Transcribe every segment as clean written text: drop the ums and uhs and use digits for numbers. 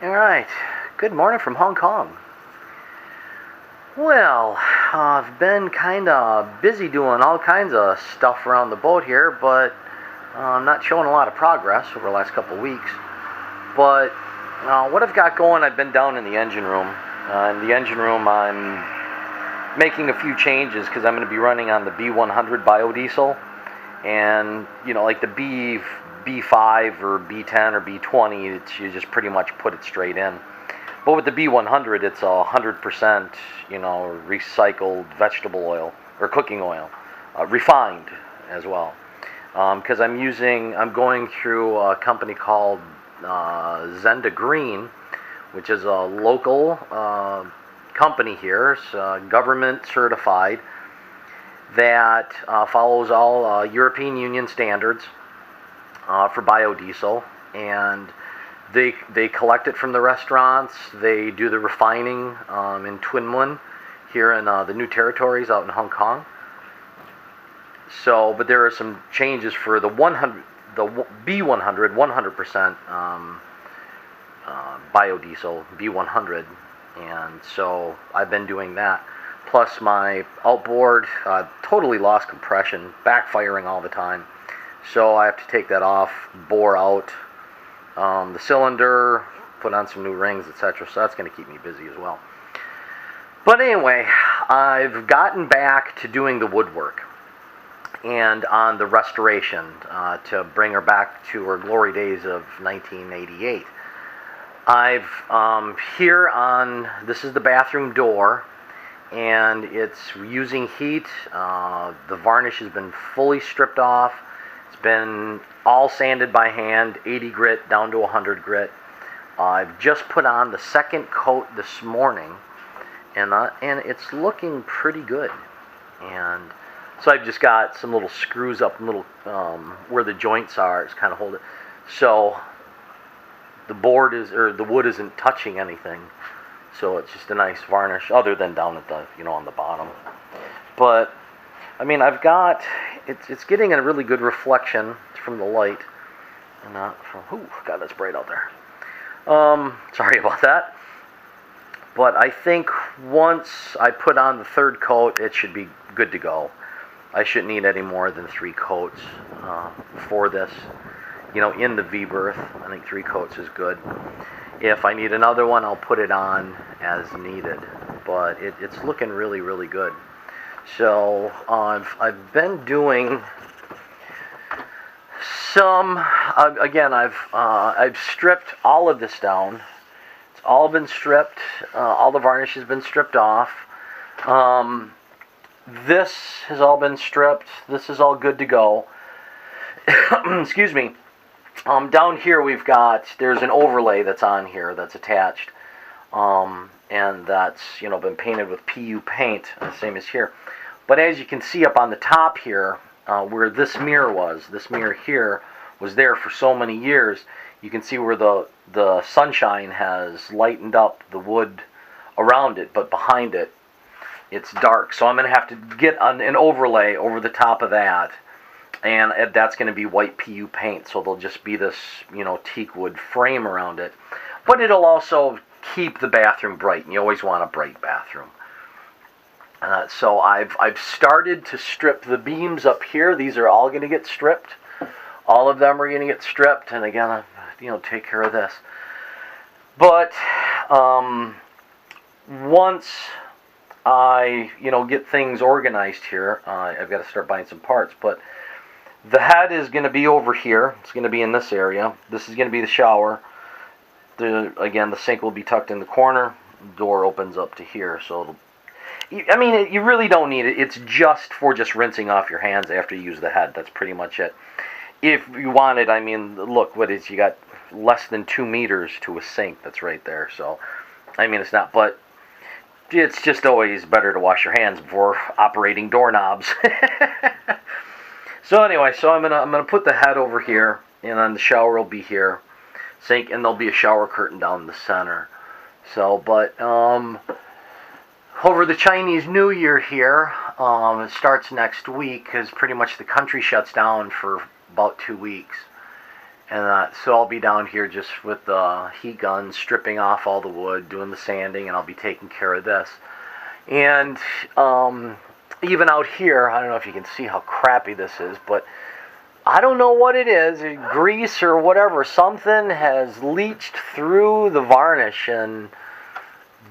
Alright, good morning from Hong Kong. Well, I've been kind of busy doing all kinds of stuff around the boat here, but I'm not showing a lot of progress over the last couple of weeks. But what I've got going, I've been down in the engine room. In the engine room, I'm making a few changes because I'm going to be running on the B100 biodiesel. And, like the B5 or B10 or B20, you just pretty much put it straight in. But with the B100, it's 100%, recycled vegetable oil or cooking oil, refined as well. Because I'm going through a company called Zenda Green, which is a local company here, it's, government certified, that follows all European Union standards for biodiesel, and they collect it from the restaurants. They do the refining in Twin Mun here in the New Territories out in Hong Kong. So, but there are some changes for the B100, 100% biodiesel B100, and so I've been doing that. Plus my outboard totally lost compression, backfiring all the time. So I have to take that off, bore out the cylinder, put on some new rings, etc. So that's going to keep me busy as well. But anyway, I've gotten back to doing the woodwork and on the restoration to bring her back to her glory days of 1988. I've this is the bathroom door, and it's using heat. The varnish has been fully stripped off. It's been all sanded by hand, 80 grit down to 100 grit. I've just put on the second coat this morning, and it's looking pretty good. And so I've just got some little screws up, little where the joints are. It's kind of hold it, so the wood isn't touching anything. So it's just a nice varnish, other than down at the on the bottom. But I mean, it's getting a really good reflection from the light, and not from. Ooh, God, that's bright out there. Sorry about that. But I think once I put on the third coat, it should be good to go. I shouldn't need any more than 3 coats for this. In the V-berth, I think 3 coats is good. If I need another one, I'll put it on as needed. But it's looking really, really good. So I've been doing some. Again, I've stripped all of this down. It's all been stripped. All the varnish has been stripped off. This has all been stripped. This is all good to go. Excuse me. Down here there's an overlay that's on here that's attached, and that's been painted with PU paint, same as here. But as you can see up on the top here, where this mirror here was there for so many years. You can see where the sunshine has lightened up the wood around it, but behind it, it's dark. So I'm going to have to get an overlay over the top of that. And that's going to be white PU paint, so there'll just be this, teak wood frame around it. But it'll also keep the bathroom bright, and you always want a bright bathroom. So I've started to strip the beams up here. These are all going to get stripped. All of them are going to get stripped, and again, take care of this. But once I, get things organized here, I've got to start buying some parts, but the head is going to be over here. It's going to be in this area. This is going to be the shower. Again, the sink will be tucked in the corner. The door opens up to here. So, you really don't need it. It's just for rinsing off your hands after you use the head. That's pretty much it. If you want it, look, you got less than 2 meters to a sink that's right there. So, it's not, but it's just always better to wash your hands before operating doorknobs. So anyway, I'm gonna put the head over here, and then the shower will be here, sink, and there'll be a shower curtain down the center. So, but over the Chinese New Year here, it starts next week, because pretty much the country shuts down for about 2 weeks, And so I'll be down here just with the heat gun, stripping off all the wood, doing the sanding, and I'll be taking care of this. And even out here, I don't know if you can see how crappy this is, but I don't know what it is, grease or whatever. Something has leached through the varnish and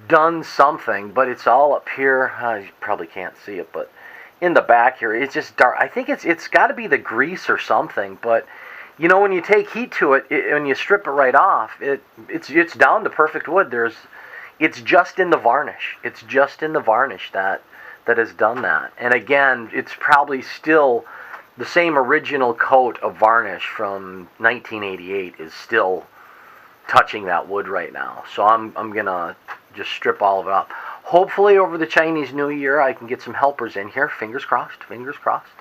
done something, but it's all up here. You probably can't see it, but in the back here, it's just dark. I think it's got to be the grease or something, but you know, when you take heat to it, when you strip it right off, it's down to perfect wood. It's just in the varnish. It's just in the varnish that has done that. And again, it's probably still the same original coat of varnish from 1988 is still touching that wood right now. So I'm gonna just strip all of it off. Hopefully over the Chinese New Year I can get some helpers in here. Fingers crossed. Fingers crossed.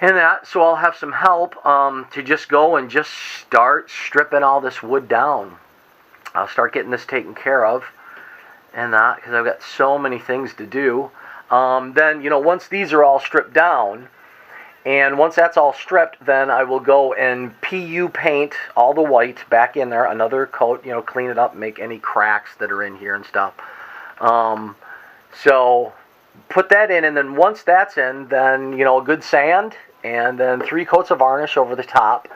And so I'll have some help to just go and just start stripping all this wood down. I'll start getting this taken care of, and because I've got so many things to do. Then, you know, once these are all stripped down, and once that's all stripped, then I will go and PU paint all the white back in there, another coat, you know, clean it up, make any cracks that are in here and stuff. So put that in, and then once that's in, then, you know, a good sand, and then 3 coats of varnish over the top.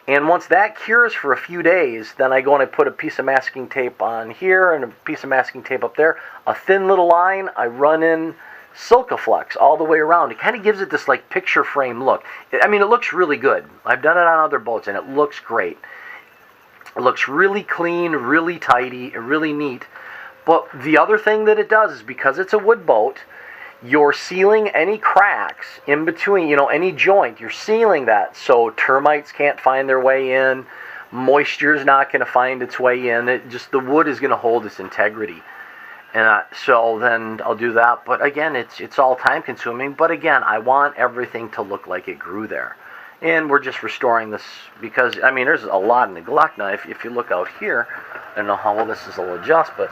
And once that cures for a few days, then I go and I put a piece of masking tape on here and a piece of masking tape up there. A thin little line, I run in Silkaflex all the way around. It kind of gives it this like picture frame look. I mean, it looks really good. I've done it on other boats and it looks great. It looks really clean, really tidy, and really neat. But the other thing that it does is because it's a wood boat, you're sealing any cracks in between, you know, any joint. You're sealing that so termites can't find their way in. Moisture's not going to find its way in. The wood is going to hold its integrity. And so then I'll do that. But again, it's all time consuming. But again, I want everything to look like it grew there. And we're just restoring this because, I mean, there's a lot of neglect now. If you look out here, I don't know how well this will adjust, but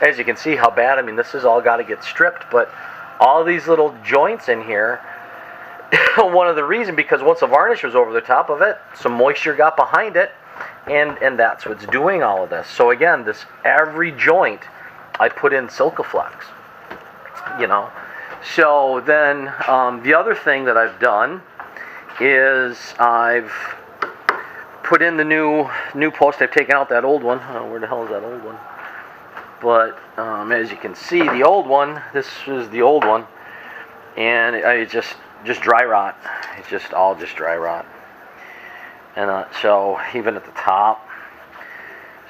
as you can see how bad, I mean, this has all got to get stripped. But all these little joints in here, one of the reasons, because once the varnish was over the top of it, some moisture got behind it, and that's what's doing all of this. So again, every joint, I put in Silkaflex, you know. So then the other thing that I've done is I've put in the new post. I've taken out that old one. Oh, where the hell is that old one? But as you can see, the old one, this is the old one, and it's just dry rot. It's just all dry rot. And so even at the top.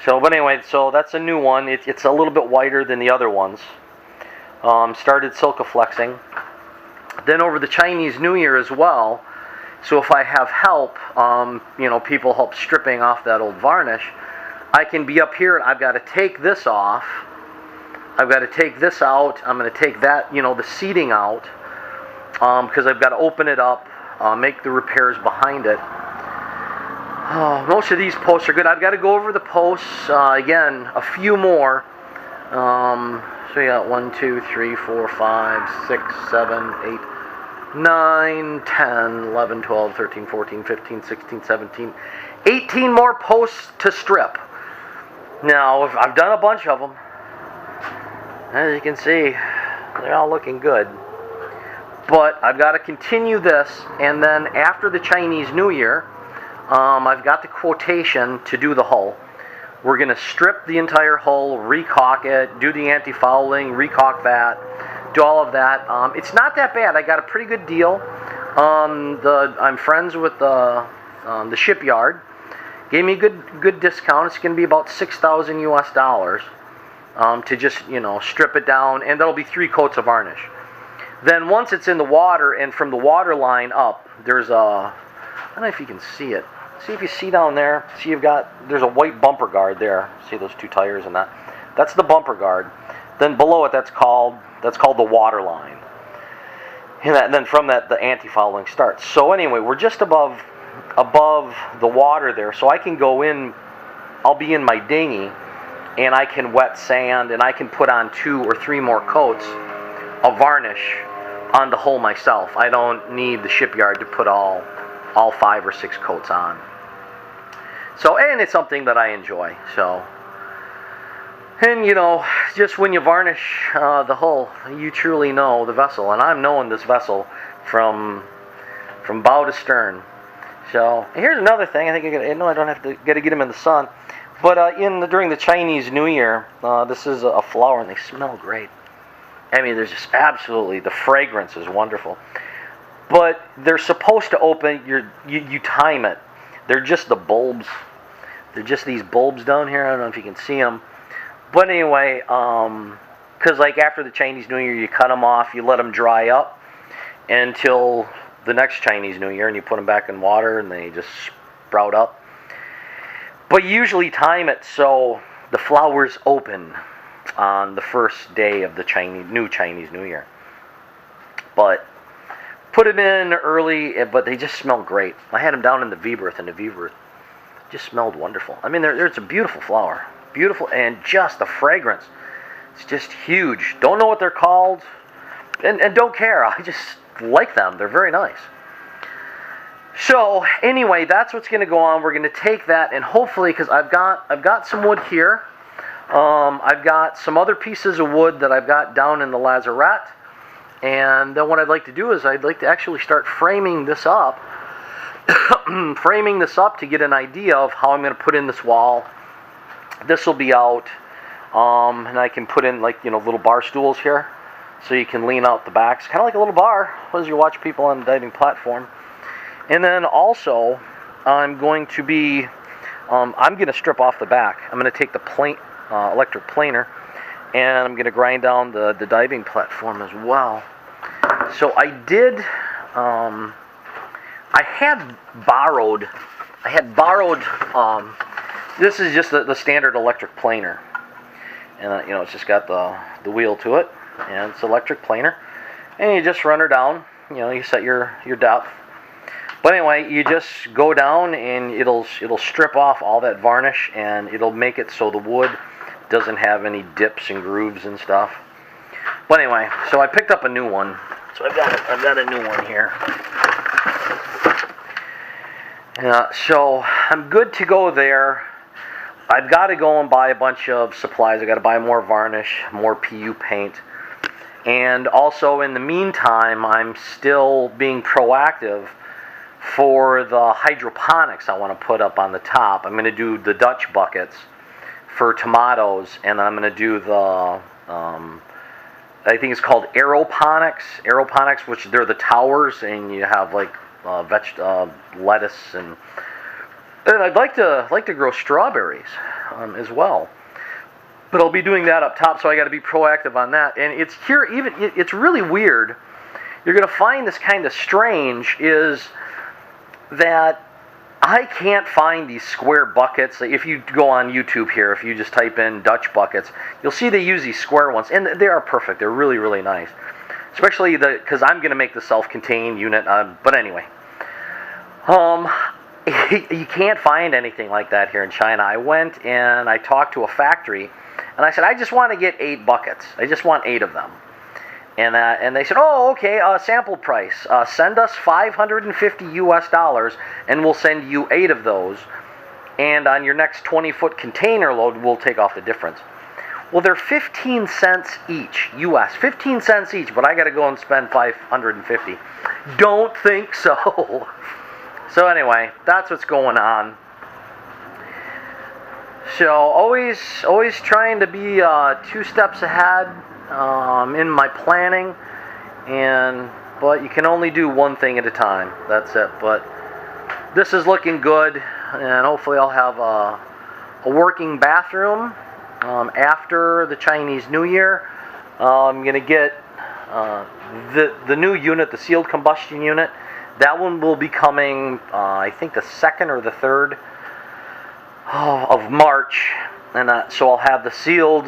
So, but anyway, so that's a new one. It's a little bit whiter than the other ones. Started Silkaflexing. Then over the Chinese New Year as well. So if I have help, you know, people help stripping off that old varnish, I can be up here, I've got to take this off. I've got to take this out. I'm going to take that, you know, the seating out, because I've got to open it up, make the repairs behind it. Most of these posts are good. I've got to go over the posts, again, a few more. So you got 1, 2, 3, 4, 5, 6, 7, 8, 9, 10, 11, 12, 13, 14, 15, 16, 17, 18 more posts to strip. Now, I've done a bunch of them. As you can see, they're all looking good. But I've got to continue this, and then after the Chinese New Year, I've got the quotation to do the hull. We're going to strip the entire hull, recaulk it, do the anti-fouling, recaulk that, do all of that. It's not that bad. I got a pretty good deal. I'm friends with the shipyard. Gave me a good discount. It's going to be about $6,000 US to just, you know, strip it down, and that'll be 3 coats of varnish. Then once it's in the water, and from the water line up, there's I don't know if you can see it. See if you see down there. See, there's a white bumper guard there. See those 2 tires and that? That's the bumper guard. Then below it, that's called the water line. And then from that, the anti-fouling starts. So anyway, we're just above the water there, so I can go in. I'll be in my dinghy, and I can wet sand, and I can put on 2 or 3 more coats of varnish on the hull myself. I don't need the shipyard to put all 5 or 6 coats on. So, and it's something that I enjoy. So, and you know, just when you varnish the hull, you truly know the vessel. And I'm knowing this vessel from bow to stern. So, here's another thing. I think I don't have to get them in the sun. But during the Chinese New Year, this is a flower, and they smell great. I mean, there's just absolutely, the fragrance is wonderful. But they're supposed to open, you time it. They're just the bulbs. They're just these bulbs down here. I don't know if you can see them. But anyway, because like after the Chinese New Year, you cut them off, you let them dry up until the next Chinese New Year, and you put them back in water, and they just sprout up. But you usually time it so the flowers open on the first day of the new Chinese New Year. But put them in early, but they just smell great. I had them down in the V-berth, and the V-berth just smelled wonderful. I mean, it's a beautiful flower. Beautiful, and just the fragrance. It's just huge. Don't know what they're called, and don't care. I just like them. They're very nice. So anyway, that's what's going to go on. We're going to take that, and hopefully, because I've got some wood here. I've got some other pieces of wood that I've got down in the lazarette. And then what I'd like to do is I'd like to actually start framing this up. Framing this up to get an idea of how I'm going to put in this wall. This will be out. And I can put in, like, you know, little bar stools here. So you can lean out the backs. Kind of like a little bar as you watch people on the diving platform. And then also, I'm going to be, I'm going to strip off the back. I'm going to take the electric planer, and I'm going to grind down the diving platform as well. So I did, I had borrowed, this is just the standard electric planer. And, you know, it's just got the wheel to it, and it's electric planer. And you just run her down, you know, you set your depth. But anyway, you just go down, and it'll strip off all that varnish, and it'll make it so the wood doesn't have any dips and grooves and stuff. But anyway, so I picked up a new one. So I've got a new one here. So I'm good to go there. I've got to go and buy a bunch of supplies. I've got to buy more varnish, more PU paint. And also, in the meantime, I'm still being proactive for the hydroponics I want to put up on the top. I'm going to do the Dutch buckets for tomatoes, and I'm going to do the, I think it's called aeroponics, which they're the towers, and you have like lettuce, and I'd like to grow strawberries as well. But I'll be doing that up top, so I got to be proactive on that. And it's here, it's really weird. You're going to find this kind of strange is that I can't find these square buckets. If you go on YouTube here, if you just type in Dutch buckets, you'll see they use these square ones, and they are perfect. They're really, really nice. Especially because I'm going to make the self-contained unit. But anyway, you can't find anything like that here in China. I went and I talked to a factory, and I said, I just want to get 8 buckets. I just want 8 of them. And they said, oh, okay, sample price. Send us $550 US, and we'll send you 8 of those. And on your next 20-foot container load, we'll take off the difference. Well, they're 15 cents each, US. 15 cents each, but I got to go and spend $550. Don't think so. So anyway, that's what's going on. So always trying to be 2 steps ahead in my planning, but you can only do one thing at a time. That's it. But this is looking good, and hopefully I'll have a working bathroom after the Chinese New Year. I'm gonna get the new unit, the sealed combustion unit. That one will be coming, I think, the 2nd or the 3rd of March, and so I'll have the sealed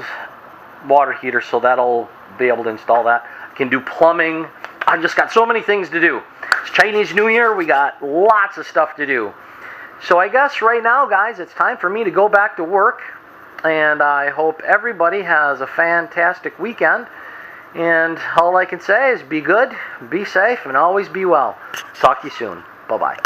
water heater, so that'll be able to install that. I can do plumbing. I've just got so many things to do. It's Chinese New Year. We got lots of stuff to do. So I guess right now, guys, it's time for me to go back to work, and I hope everybody has a fantastic weekend. And all I can say is be good, be safe, and always be well. Talk to you soon. Bye-bye.